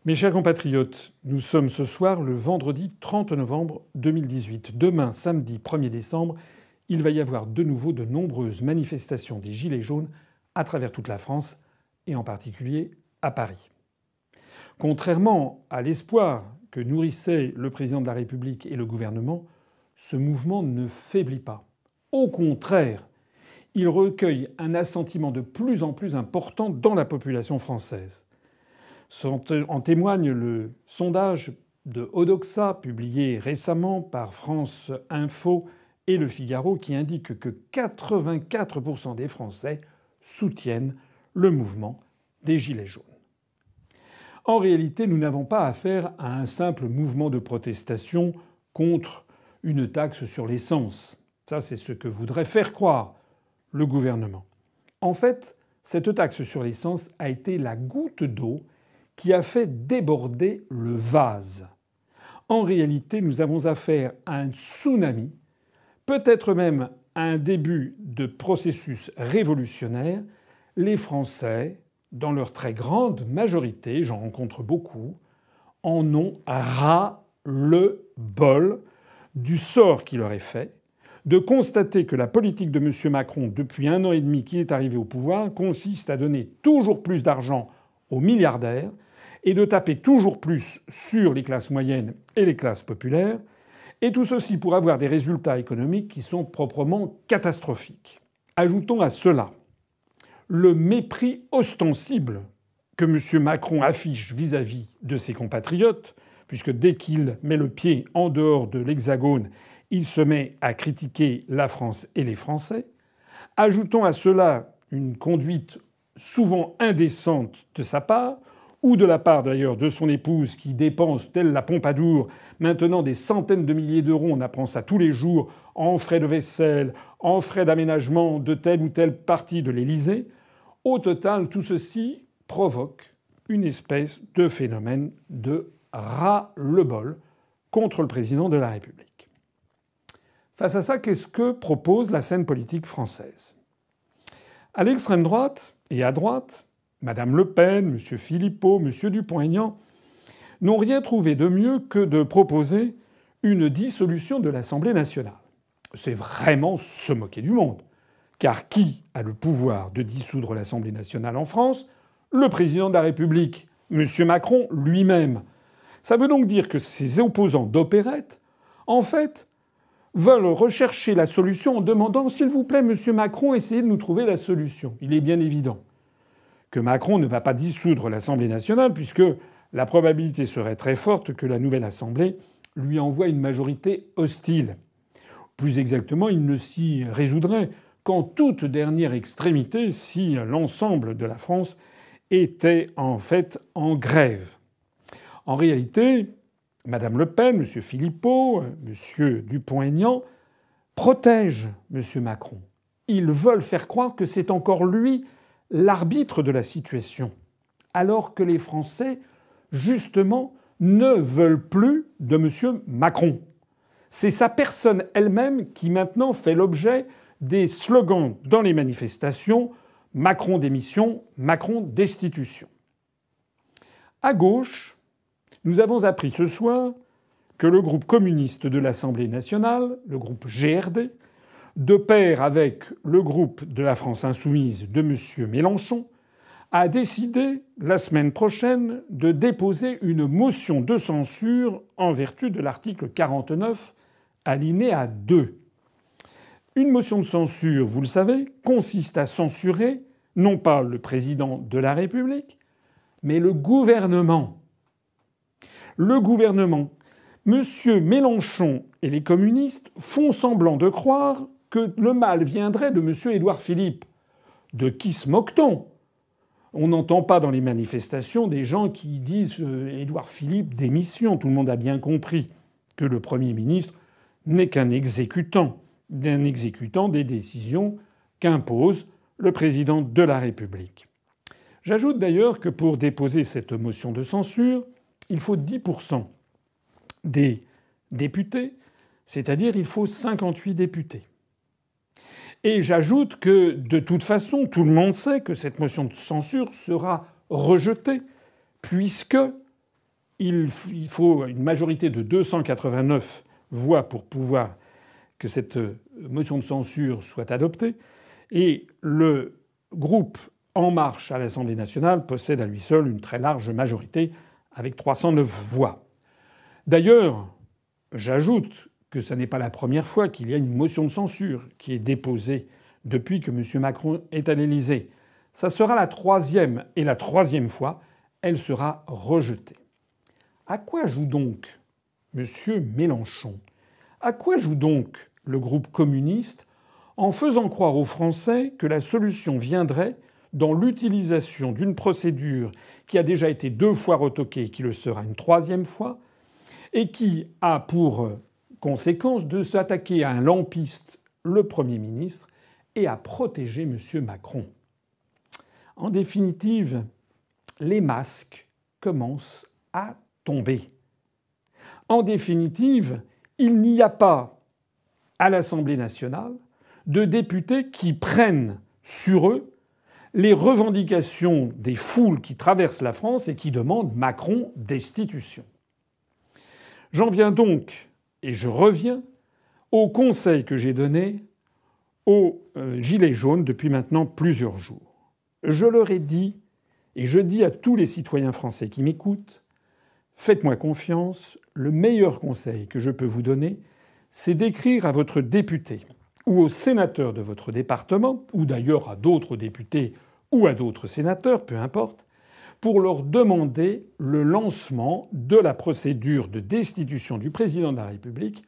Mes chers compatriotes, nous sommes ce soir le vendredi 30 novembre 2018. Demain, samedi 1er décembre, il va y avoir de nouveau de nombreuses manifestations des Gilets jaunes à travers toute la France et en particulier à Paris. Contrairement à l'espoir que nourrissaient le président de la République et le gouvernement, ce mouvement ne faiblit pas. Au contraire, il recueille un assentiment de plus en plus important dans la population française. En témoigne le sondage de Odoxa publié récemment par France Info et Le Figaro qui indique que 84% des Français soutiennent le mouvement des Gilets jaunes. En réalité, nous n'avons pas affaire à un simple mouvement de protestation contre une taxe sur l'essence. Ça, c'est ce que voudrait faire croire le gouvernement. En fait, cette taxe sur l'essence a été la goutte d'eau qui a fait déborder le vase. En réalité, nous avons affaire à un tsunami, peut-être même à un début de processus révolutionnaire. Les Français, dans leur très grande majorité, j'en rencontre beaucoup, en ont ras-le-bol du sort qui leur est fait, de constater que la politique de M. Macron, depuis 1 an et demi qu'il est arrivé au pouvoir, consiste à donner toujours plus d'argent aux milliardaires et de taper toujours plus sur les classes moyennes et les classes populaires, et tout ceci pour avoir des résultats économiques qui sont proprement catastrophiques. Ajoutons à cela le mépris ostensible que M. Macron affiche vis-à-vis de ses compatriotes, puisque dès qu'il met le pied en dehors de l'Hexagone, il se met à critiquer la France et les Français. Ajoutons à cela une conduite souvent indécente de sa part, ou de la part d'ailleurs de son épouse qui dépense, telle la Pompadour, maintenant des centaines de milliers d'euros, on apprend ça tous les jours, en frais de vaisselle, en frais d'aménagement de telle ou telle partie de l'Élysée. Au total, tout ceci provoque une espèce de phénomène de ras-le-bol contre le président de la République. Face à ça, qu'est-ce que propose la scène politique française ? À l'extrême droite et à droite, Madame Le Pen, M. Philippot, M. Dupont-Aignan n'ont rien trouvé de mieux que de proposer une dissolution de l'Assemblée nationale. C'est vraiment se moquer du monde. Car qui a le pouvoir de dissoudre l'Assemblée nationale en France ? Le président de la République, M. Macron lui-même. Ça veut donc dire que ces opposants d'opérette, en fait, veulent rechercher la solution en demandant « S'il vous plaît, M. Macron, essayez de nous trouver la solution ». Il est bien évident que Macron ne va pas dissoudre l'Assemblée nationale puisque la probabilité serait très forte que la nouvelle Assemblée lui envoie une majorité hostile. Plus exactement, il ne s'y résoudrait qu'en toute dernière extrémité si l'ensemble de la France était en fait en grève. En réalité, Madame Le Pen, M. Philippot, M. Dupont-Aignan protègent M. Macron. Ils veulent faire croire que c'est encore lui l'arbitre de la situation, alors que les Français, justement, ne veulent plus de M. Macron. C'est sa personne elle-même qui maintenant fait l'objet des slogans dans les manifestations « Macron démission, Macron destitution ». À gauche, nous avons appris ce soir que le groupe communiste de l'Assemblée nationale, le groupe GRD, de pair avec le groupe de la France insoumise de M. Mélenchon, a décidé la semaine prochaine de déposer une motion de censure en vertu de l'article 49, alinéa 2. Une motion de censure, vous le savez, consiste à censurer non pas le président de la République, mais le gouvernement. Le gouvernement. M. Mélenchon et les communistes font semblant de croire que le mal viendrait de M. Édouard Philippe. De qui se moque-t-on ? On n'entend pas dans les manifestations des gens qui disent Édouard Philippe, démission. Tout le monde a bien compris que le Premier ministre n'est qu'un exécutant des décisions qu'impose le président de la République. J'ajoute d'ailleurs que pour déposer cette motion de censure, il faut 10% des députés, c'est-à-dire il faut 58 députés. Et j'ajoute que, de toute façon, tout le monde sait que cette motion de censure sera rejetée, puisque il faut une majorité de 289 voix pour pouvoir que cette motion de censure soit adoptée. Et le groupe En Marche à l'Assemblée nationale possède à lui seul une très large majorité avec 309 voix. D'ailleurs, j'ajoute que ce n'est pas la première fois qu'il y a une motion de censure qui est déposée depuis que M. Macron est à l'Élysée. Ça sera la troisième, et la troisième fois, elle sera rejetée. À quoi joue donc M. Mélenchon? À quoi joue donc le groupe communiste en faisant croire aux Français que la solution viendrait dans l'utilisation d'une procédure qui a déjà été 2 fois retoquée et qui le sera une 3e fois, et qui a pour conséquence de s'attaquer à un lampiste, le Premier ministre, et à protéger M. Macron. En définitive, les masques commencent à tomber. En définitive, il n'y a pas à l'Assemblée nationale de députés qui prennent sur eux les revendications des foules qui traversent la France et qui demandent Macron destitution. J'en viens donc, et je reviens, au conseil que j'ai donné aux Gilets jaunes depuis maintenant plusieurs jours. Je leur ai dit, et je dis à tous les citoyens français qui m'écoutent, faites-moi confiance, le meilleur conseil que je peux vous donner, c'est d'écrire à votre député ou au sénateur de votre département, ou d'ailleurs à d'autres députés ou à d'autres sénateurs, peu importe, pour leur demander le lancement de la procédure de destitution du président de la République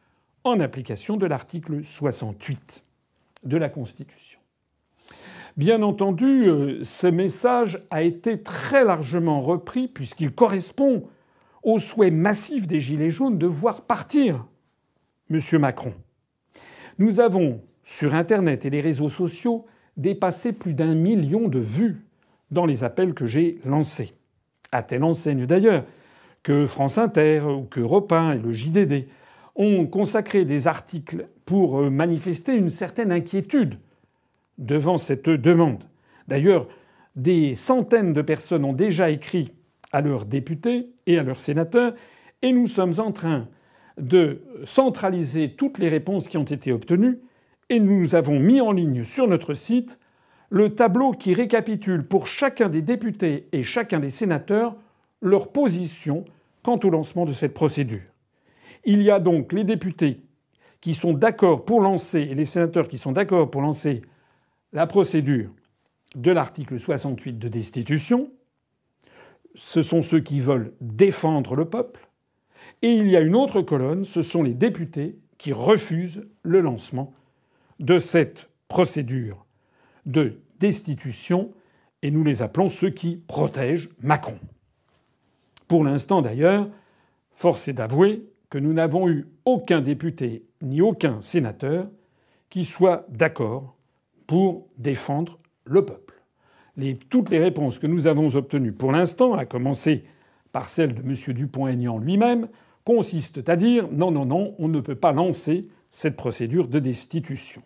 en application de l'article 68 de la Constitution. Bien entendu, ce message a été très largement repris puisqu'il correspond au souhait massif des Gilets jaunes de voir partir M. Macron. Nous avons, sur Internet et les réseaux sociaux, dépassé plus d'1 million de vues dans les appels que j'ai lancés. À telle enseigne d'ailleurs que France Inter ou que Europe 1 et le JDD ont consacré des articles pour manifester une certaine inquiétude devant cette demande. D'ailleurs, des centaines de personnes ont déjà écrit à leurs députés et à leurs sénateurs, et nous sommes en train de centraliser toutes les réponses qui ont été obtenues, et nous avons mis en ligne sur notre site le tableau qui récapitule pour chacun des députés et chacun des sénateurs leur position quant au lancement de cette procédure. Il y a donc les députés qui sont d'accord pour lancer et les sénateurs qui sont d'accord pour lancer la procédure de l'article 68 de destitution. Ce sont ceux qui veulent défendre le peuple. Et il y a une autre colonne, ce sont les députés qui refusent le lancement de cette procédure de destitution, et nous les appelons ceux qui protègent Macron. Pour l'instant d'ailleurs, force est d'avouer que nous n'avons eu aucun député ni aucun sénateur qui soit d'accord pour défendre le peuple. Toutes les réponses que nous avons obtenues pour l'instant, à commencer par celle de M. Dupont-Aignan lui-même, consistent à dire non, non, non, on ne peut pas lancer cette procédure de destitution.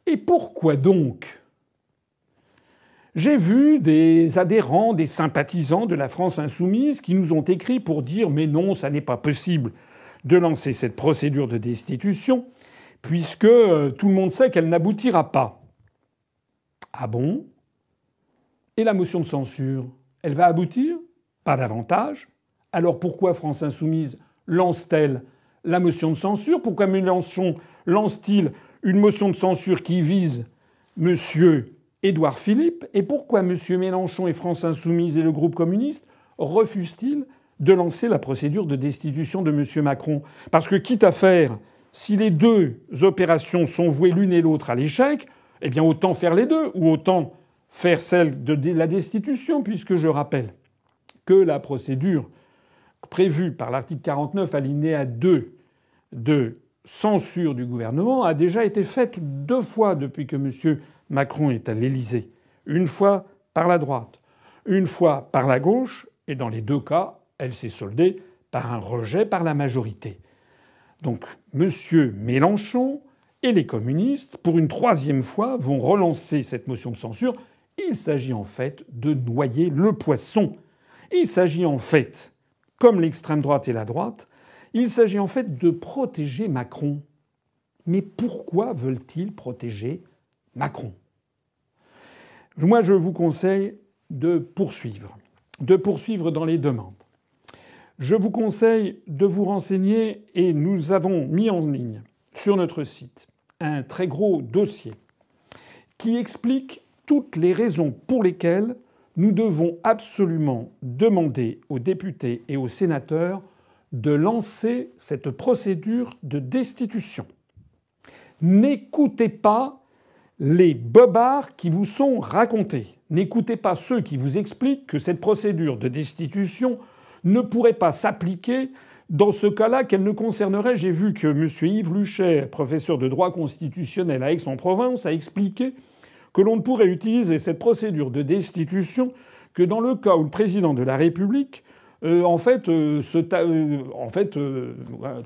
Et pourquoi donc ? J'ai vu des adhérents, des sympathisants de la France insoumise qui nous ont écrit pour dire mais non, ça n'est pas possible de lancer cette procédure de destitution puisque tout le monde sait qu'elle n'aboutira pas. Ah bon ? Et la motion de censure, elle va aboutir ? Pas davantage. Alors pourquoi France insoumise lance-t-elle la motion de censure ? Pourquoi Mélenchon lance-t-il une motion de censure qui vise M. Édouard Philippe ? Et pourquoi M. Mélenchon et France insoumise et le groupe communiste refusent-ils de lancer la procédure de destitution de M. Macron ? Parce que quitte à faire, si les deux opérations sont vouées l'une et l'autre à l'échec, eh bien autant faire les deux, ou autant faire celle de la destitution, puisque je rappelle que la procédure prévue par l'article 49 alinéa 2 de censure du gouvernement a déjà été faite 2 fois depuis que M. Macron est à l'Élysée. Une fois par la droite, une fois par la gauche, et dans les 2 cas, elle s'est soldée par un rejet par la majorité. Donc M. Mélenchon et les communistes, pour une 3e fois, vont relancer cette motion de censure. Il s'agit en fait de noyer le poisson. Il s'agit en fait comme l'extrême droite et la droite. Il s'agit en fait de protéger Macron. Mais pourquoi veulent-ils protéger Macron ? Moi, je vous conseille de poursuivre dans les demandes. Je vous conseille de vous renseigner et nous avons mis en ligne sur notre site un très gros dossier qui explique toutes les raisons pour lesquelles nous devons absolument demander aux députés et aux sénateurs de lancer cette procédure de destitution. N'écoutez pas les bobards qui vous sont racontés. N'écoutez pas ceux qui vous expliquent que cette procédure de destitution ne pourrait pas s'appliquer dans ce cas-là, qu'elle ne concernerait. J'ai vu que M. Yves Luchet, professeur de droit constitutionnel à Aix-en-Provence, a expliqué que l'on ne pourrait utiliser cette procédure de destitution que dans le cas où le président de la République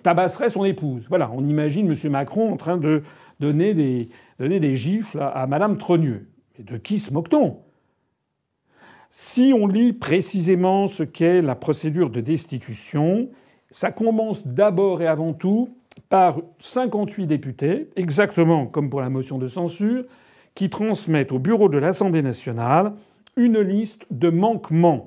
tabasserait son épouse. Voilà, on imagine M. Macron en train de donner des gifles à Mme Trogneux. Mais de qui se moque-t-on ? Si on lit précisément ce qu'est la procédure de destitution, ça commence d'abord et avant tout par 58 députés, exactement comme pour la motion de censure, qui transmettent au bureau de l'Assemblée nationale une liste de manquements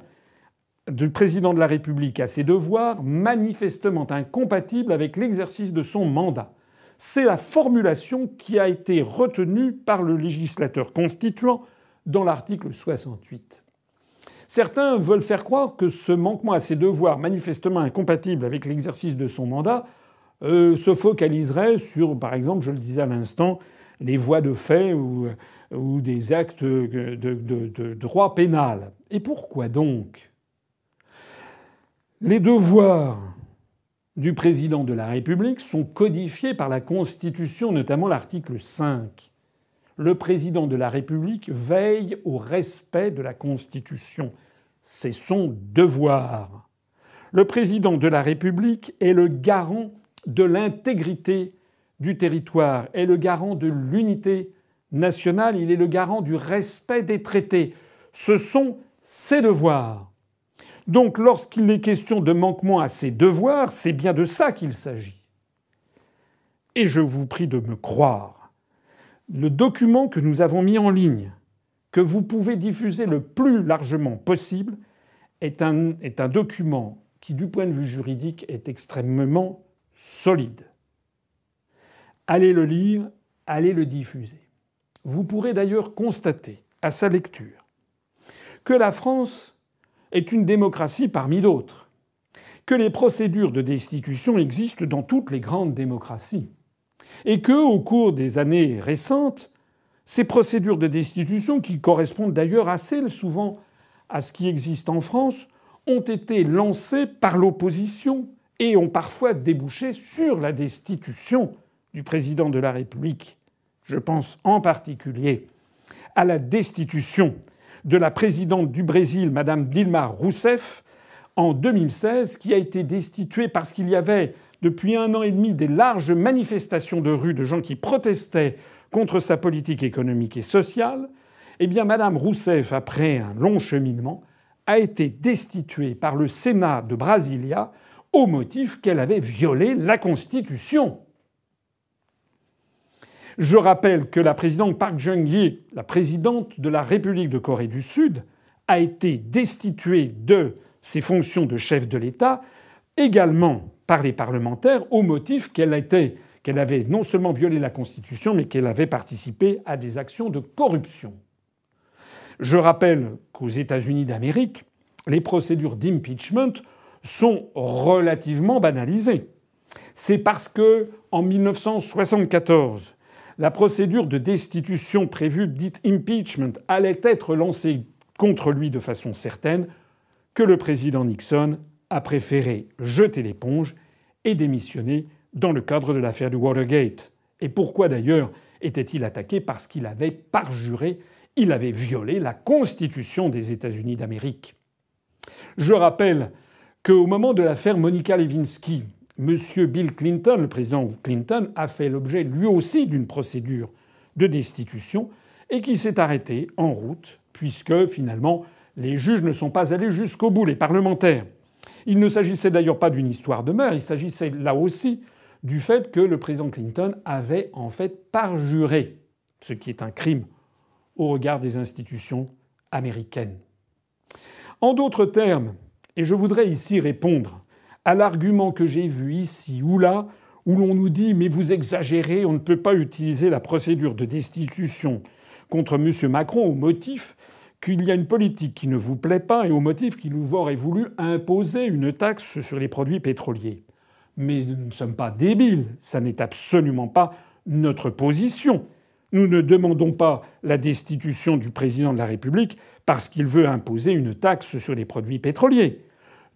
du président de la République à ses devoirs manifestement incompatibles avec l'exercice de son mandat. C'est la formulation qui a été retenue par le législateur constituant dans l'article 68. Certains veulent faire croire que ce manquement à ses devoirs manifestement incompatible avec l'exercice de son mandat se focaliserait sur, par exemple, je le disais à l'instant, les voies de fait ou des actes de droit pénal. Et pourquoi donc ? Les devoirs du président de la République sont codifiés par la Constitution, notamment l'article 5. Le président de la République veille au respect de la Constitution. C'est son devoir. Le président de la République est le garant de l'intégrité du territoire, est le garant de l'unité nationale, il est le garant du respect des traités. Ce sont ses devoirs. Donc lorsqu'il est question de manquement à ses devoirs, c'est bien de ça qu'il s'agit. Et je vous prie de me croire. Le document que nous avons mis en ligne, que vous pouvez diffuser le plus largement possible, est un document qui, du point de vue juridique, est extrêmement solide. Allez le lire, allez le diffuser. Vous pourrez d'ailleurs constater, à sa lecture, que la France est une démocratie parmi d'autres, que les procédures de destitution existent dans toutes les grandes démocraties, et que, au cours des années récentes, ces procédures de destitution, qui correspondent d'ailleurs assez souvent à ce qui existe en France, ont été lancées par l'opposition et ont parfois débouché sur la destitution du président de la République. Je pense en particulier à la destitution de la présidente du Brésil, Mme Dilma Rousseff, en 2016, qui a été destituée parce qu'il y avait depuis 1 an et demi des larges manifestations de rue de gens qui protestaient contre sa politique économique et sociale. Eh bien, Mme Rousseff, après un long cheminement, a été destituée par le Sénat de Brasilia au motif qu'elle avait violé la Constitution. Je rappelle que la présidente Park Geun-hye, la présidente de la République de Corée du Sud, a été destituée de ses fonctions de chef de l'État, également par les parlementaires, au motif qu'elle avait non seulement violé la Constitution, mais qu'elle avait participé à des actions de corruption. Je rappelle qu'aux États-Unis d'Amérique, les procédures d'impeachment sont relativement banalisées. C'est parce que, en 1974, la procédure de destitution prévue, dite impeachment, allait être lancée contre lui de façon certaine, que le président Nixon a préféré jeter l'éponge et démissionner dans le cadre de l'affaire du Watergate. Et pourquoi d'ailleurs était-il attaqué ? Parce qu'il avait parjuré, il avait violé la Constitution des États-Unis d'Amérique. Je rappelle qu'au moment de l'affaire Monica Lewinsky, M. Bill Clinton, le président Clinton, a fait l'objet lui aussi d'une procédure de destitution et qui s'est arrêtée en route puisque finalement les juges ne sont pas allés jusqu'au bout, les parlementaires. Il ne s'agissait d'ailleurs pas d'une histoire de meurtre, il s'agissait là aussi du fait que le président Clinton avait en fait parjuré, ce qui est un crime au regard des institutions américaines. En d'autres termes, et je voudrais ici répondre à l'argument que j'ai vu ici ou là, où l'on nous dit « mais vous exagérez, on ne peut pas utiliser la procédure de destitution contre M. Macron au motif qu'il y a une politique qui ne vous plaît pas et au motif qu'il nous aurait voulu imposer une taxe sur les produits pétroliers ». Mais nous ne sommes pas débiles, ça n'est absolument pas notre position. Nous ne demandons pas la destitution du président de la République parce qu'il veut imposer une taxe sur les produits pétroliers.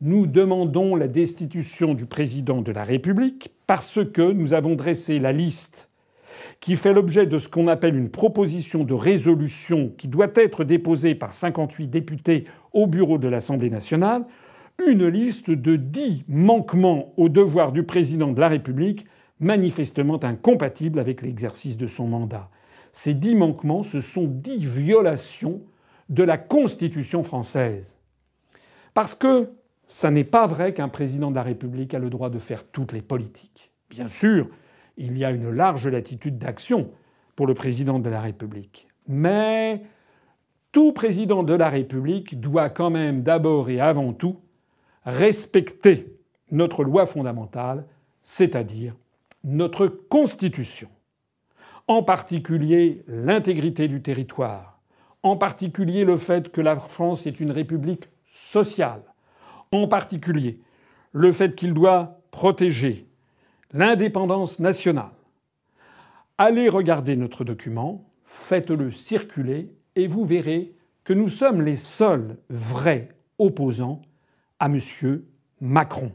Nous demandons la destitution du président de la République parce que nous avons dressé la liste qui fait l'objet de ce qu'on appelle une proposition de résolution qui doit être déposée par 58 députés au bureau de l'Assemblée nationale, une liste de 10 manquements aux devoirs du président de la République manifestement incompatibles avec l'exercice de son mandat. Ces 10 manquements, ce sont 10 violations de la Constitution française. Parce que ça n'est pas vrai qu'un président de la République a le droit de faire toutes les politiques. Bien sûr, il y a une large latitude d'action pour le président de la République. Mais tout président de la République doit quand même d'abord et avant tout respecter notre loi fondamentale, c'est-à-dire notre Constitution. En particulier l'intégrité du territoire, en particulier le fait que la France est une république sociale, en particulier le fait qu'il doit protéger l'indépendance nationale. Allez regarder notre document, faites-le circuler et vous verrez que nous sommes les seuls vrais opposants à M. Macron.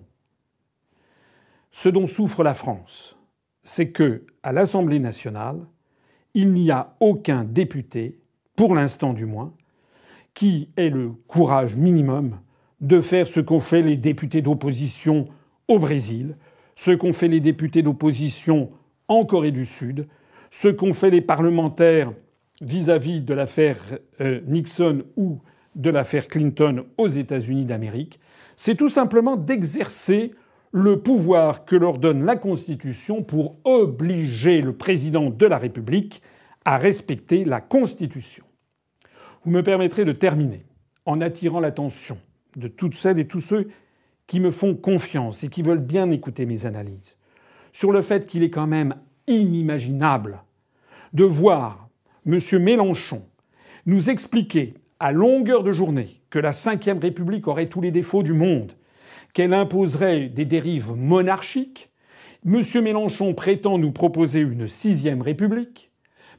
Ce dont souffre la France, c'est que, à l'Assemblée nationale, il n'y a aucun député, pour l'instant du moins, qui ait le courage minimum de faire ce qu'ont fait les députés d'opposition au Brésil, ce qu'ont fait les députés d'opposition en Corée du Sud, ce qu'ont fait les parlementaires vis-à-vis de l'affaire Nixon ou de l'affaire Clinton aux États-Unis d'Amérique. C'est tout simplement d'exercer le pouvoir que leur donne la Constitution pour obliger le président de la République à respecter la Constitution. Vous me permettrez de terminer en attirant l'attention de toutes celles et tous ceux qui me font confiance et qui veulent bien écouter mes analyses sur le fait qu'il est quand même inimaginable de voir M. Mélenchon nous expliquer à longueur de journée que la Ve République aurait tous les défauts du monde, qu'elle imposerait des dérives monarchiques. M. Mélenchon prétend nous proposer une Sixième République.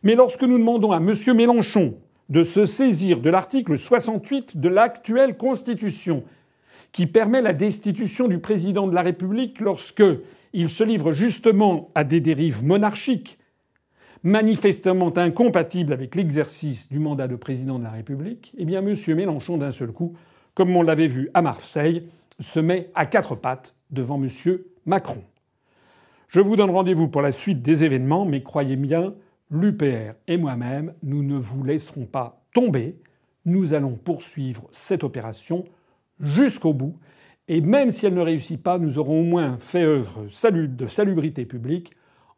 Mais lorsque nous demandons à M. Mélenchon de se saisir de l'article 68 de l'actuelle Constitution, qui permet la destitution du président de la République lorsqu'il se livre justement à des dérives monarchiques, manifestement incompatibles avec l'exercice du mandat de président de la République, eh bien M. Mélenchon, d'un seul coup, comme on l'avait vu à Marseille, se met à quatre pattes devant M. Macron. Je vous donne rendez-vous pour la suite des événements, mais croyez bien, l'UPR et moi-même, nous ne vous laisserons pas tomber. Nous allons poursuivre cette opération jusqu'au bout. Et même si elle ne réussit pas, nous aurons au moins fait œuvre de salubrité publique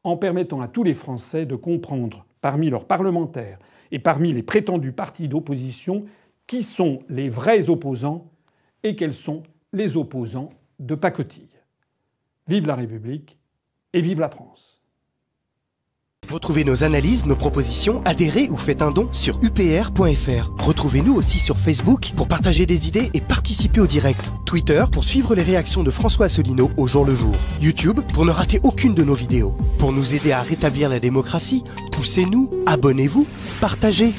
en permettant à tous les Français de comprendre, parmi leurs parlementaires et parmi les prétendus partis d'opposition, qui sont les vrais opposants et quels sont les opposants de pacotille. Vive la République et vive la France. Retrouvez nos analyses, nos propositions, adhérez ou faites un don sur upr.fr. Retrouvez-nous aussi sur Facebook pour partager des idées et participer au direct. Twitter pour suivre les réactions de François Asselineau au jour le jour. YouTube pour ne rater aucune de nos vidéos. Pour nous aider à rétablir la démocratie, poussez-nous, abonnez-vous, partagez.